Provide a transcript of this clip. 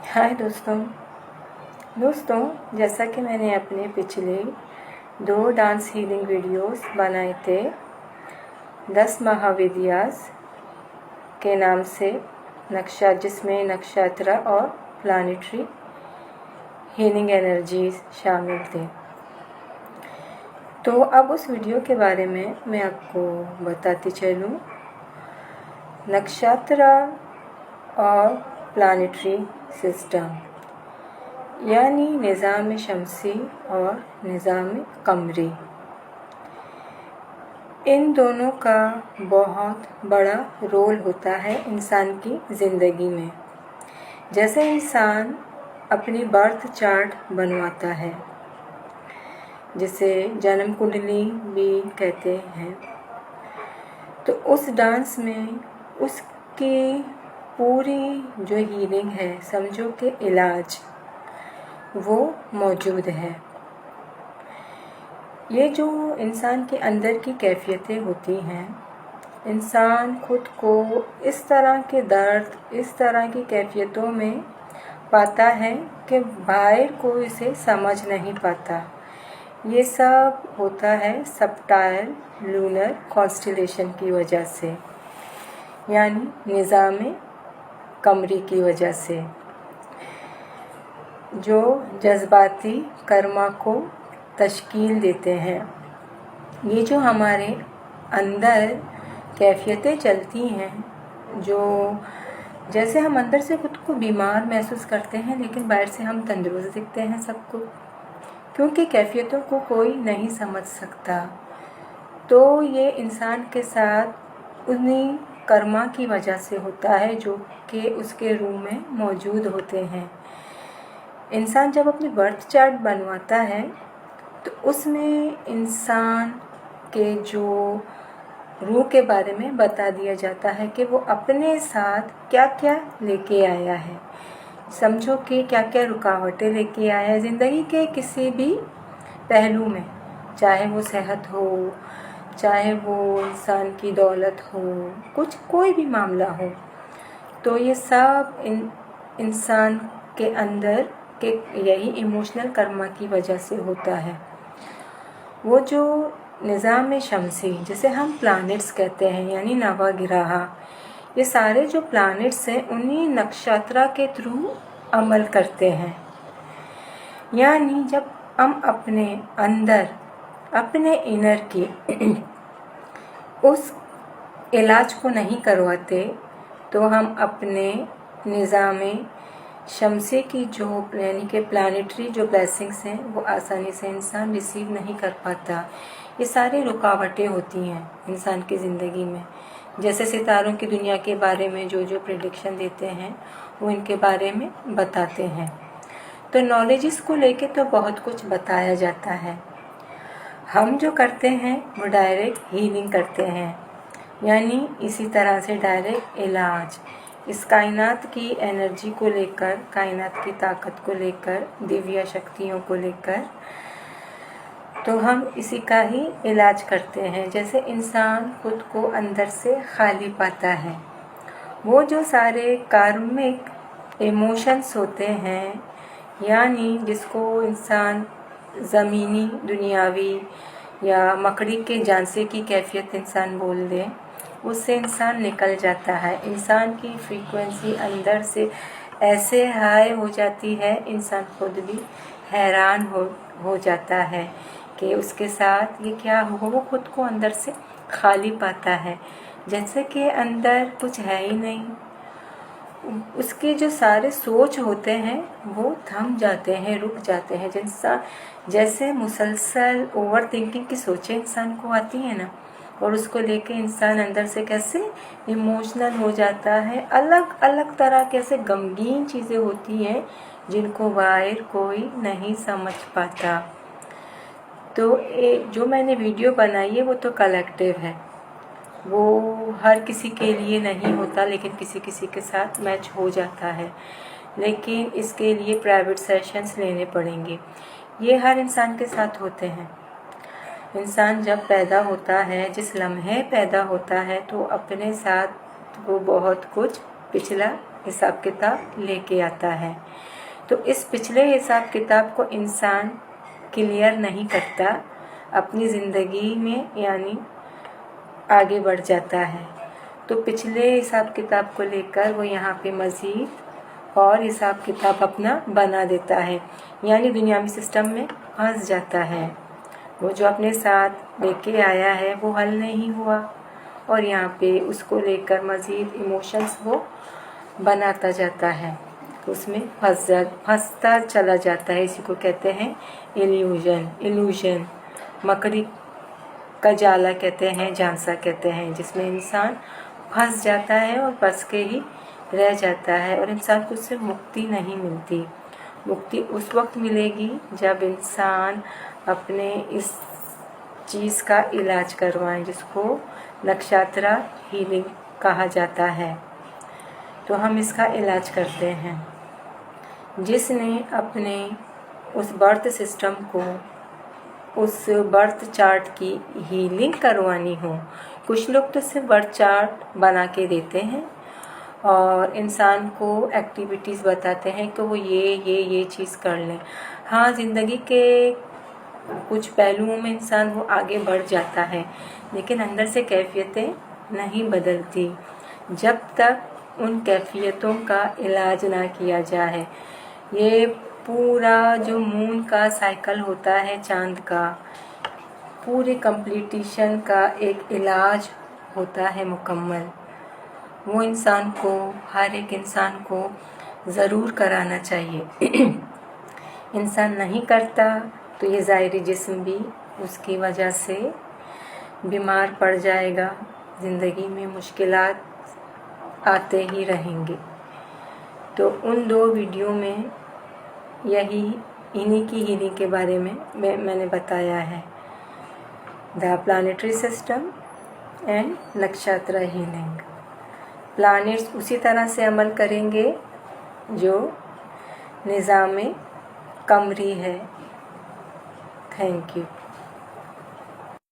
हाय दोस्तों जैसा कि मैंने अपने पिछले 2 डांस हीलिंग वीडियोस बनाए थे 10 महाविद्यास के नाम से नक्शा, जिसमें नक्षत्र और प्लानिटरी हीलिंग एनर्जीज शामिल थे। तो अब उस वीडियो के बारे में मैं आपको बताती चलूँ। नक्षत्र और प्लानिटरी सिस्टम यानी निज़ाम शमसी और निज़ाम कमरी, इन दोनों का बहुत बड़ा रोल होता है इंसान की ज़िंदगी में। जैसे इंसान अपनी बर्थ चार्ट बनवाता है, जिसे जन्म कुंडली भी कहते हैं, तो उस डांस में उसकी पूरी जो हीलिंग है, समझो कि इलाज, वो मौजूद है। ये जो इंसान के अंदर की कैफियतें होती हैं, इंसान खुद को इस तरह के दर्द, इस तरह की कैफियतों में पाता है कि बाहर कोई इसे समझ नहीं पाता। ये सब होता है सबटाइल लूनर कॉन्स्टेलेशन की वजह से, यानी निज़ाम कमरी की वजह से, जो जज्बाती कर्मा को तश्कील देते हैं। ये जो हमारे अंदर कैफियतें चलती हैं, जो जैसे हम अंदर से खुद को बीमार महसूस करते हैं, लेकिन बाहर से हम तंदुरुस्त दिखते हैं सबको, क्योंकि कैफियतों को कोई नहीं समझ सकता। तो ये इंसान के साथ उन्हीं कर्मा की वजह से होता है, जो कि उसके रूम में मौजूद होते हैं। इंसान जब अपनी बर्थ चार्ट बनवाता है, तो उसमें इंसान के जो रूह के बारे में बता दिया जाता है कि वो अपने साथ क्या क्या लेके आया है। समझो कि क्या क्या रुकावटें लेके आया है ज़िंदगी के किसी भी पहलू में, चाहे वो सेहत हो, चाहे वो इंसान की दौलत हो, कोई भी मामला हो। तो ये सब इंसान के अंदर के यही इमोशनल कर्मा की वजह से होता है। वो जो निज़ाम शमसी, जिसे हम प्लैनेट्स कहते हैं, यानी नवग्रह, ये सारे जो प्लैनेट्स हैं उन्हीं नक्षत्र के थ्रू अमल करते हैं। यानी जब हम अपने अंदर, अपने इनर की उस इलाज को नहीं करवाते, तो हम अपने निज़ाम शमसी की जो यानी कि प्लानिटरी जो ब्लेसिंग्स हैं, वो आसानी से इंसान रिसीव नहीं कर पाता। ये सारी रुकावटें होती हैं इंसान की ज़िंदगी में। जैसे सितारों की दुनिया के बारे में जो प्रेडिक्शन देते हैं, वो इनके बारे में बताते हैं। तो नॉलेजेस को लेके तो बहुत कुछ बताया जाता है। हम जो करते हैं वो डायरेक्ट हीलिंग करते हैं, यानी इसी तरह से डायरेक्ट इलाज, इस कायनात की एनर्जी को लेकर, कायनात की ताकत को लेकर, दिव्य शक्तियों को लेकर, तो हम इसी का ही इलाज करते हैं। जैसे इंसान खुद को अंदर से खाली पाता है, वो जो सारे कार्मिक इमोशंस होते हैं, यानी जिसको इंसान ज़मीनी, दुनियावी या मकड़ी के झांसे की कैफियत इंसान बोल दे, उससे इंसान निकल जाता है। इंसान की फ्रीक्वेंसी अंदर से ऐसे हाई हो जाती है, इंसान खुद भी हैरान हो जाता है कि उसके साथ ये क्या हुआ। वो खुद को अंदर से खाली पाता है, जैसे कि अंदर कुछ है ही नहीं। उसके जो सारे सोच होते हैं वो थम जाते हैं, रुक जाते हैं। जैसे मुसलसल ओवर थिंकिंग की सोचें इंसान को आती है ना, और उसको लेके इंसान अंदर से कैसे इमोशनल हो जाता है। अलग अलग तरह के ऐसे गमगीन चीज़ें होती हैं जिनको बाहर कोई नहीं समझ पाता। तो जो मैंने वीडियो बनाई है वो तो कलेक्टिव है, वो हर किसी के लिए नहीं होता, लेकिन किसी किसी के साथ मैच हो जाता है। लेकिन इसके लिए प्राइवेट सेशंस लेने पड़ेंगे। ये हर इंसान के साथ होते हैं। इंसान जब पैदा होता है, जिस लम्हे पैदा होता है, तो अपने साथ वो बहुत कुछ पिछला हिसाब किताब लेके आता है। तो इस पिछले हिसाब किताब को इंसान क्लियर नहीं करता अपनी ज़िंदगी में, यानी आगे बढ़ जाता है। तो पिछले हिसाब किताब को लेकर वो यहाँ पे मज़ीद और हिसाब किताब अपना बना देता है, यानी दुनियावी सिस्टम में फंस जाता है। वो जो अपने साथ लेके आया है वो हल नहीं हुआ और यहाँ पे उसको लेकर मज़ीद इमोशंस वो बनाता जाता है, तो उसमें फंसता चला जाता है। इसी को कहते हैं इल्यूजन, मकड़ी का जाला कहते हैं, झांसा कहते हैं, जिसमें इंसान फंस जाता है और फंस के ही रह जाता है और इंसान को उससे मुक्ति नहीं मिलती। मुक्ति उस वक्त मिलेगी जब इंसान अपने इस चीज़ का इलाज करवाएं, जिसको नक्षत्रा हीलिंग कहा जाता है। तो हम इसका इलाज करते हैं। जिसने अपने उस बर्थ सिस्टम को, उस बर्थ चार्ट की हीलिंग करवानी हो, कुछ लोग तो सिर्फ बर्थ चार्ट बना के देते हैं और इंसान को एक्टिविटीज़ बताते हैं कि वो ये चीज़ कर लें। हाँ, ज़िंदगी के कुछ पहलुओं में इंसान वो आगे बढ़ जाता है, लेकिन अंदर से कैफियतें नहीं बदलती जब तक उन कैफियतों का इलाज ना किया जाए। ये पूरा जो मून का साइकिल होता है, चांद का, पूरे कंप्लीटिशन का एक इलाज होता है मुकम्मल। वो इंसान को, हर एक इंसान को ज़रूर कराना चाहिए। इंसान नहीं करता तो ये ज़ाहिरी जिस्म भी उसकी वजह से बीमार पड़ जाएगा, ज़िंदगी में मुश्किलात आते ही रहेंगे। तो उन 2 वीडियो में इन्हीं की हीलिंग के बारे में मैंने बताया है, द प्लानिटरी सिस्टम एंड नक्षत्र हीलिंग। प्लानिट्स उसी तरह से अमल करेंगे जो निज़ाम कमरी है। Thank you.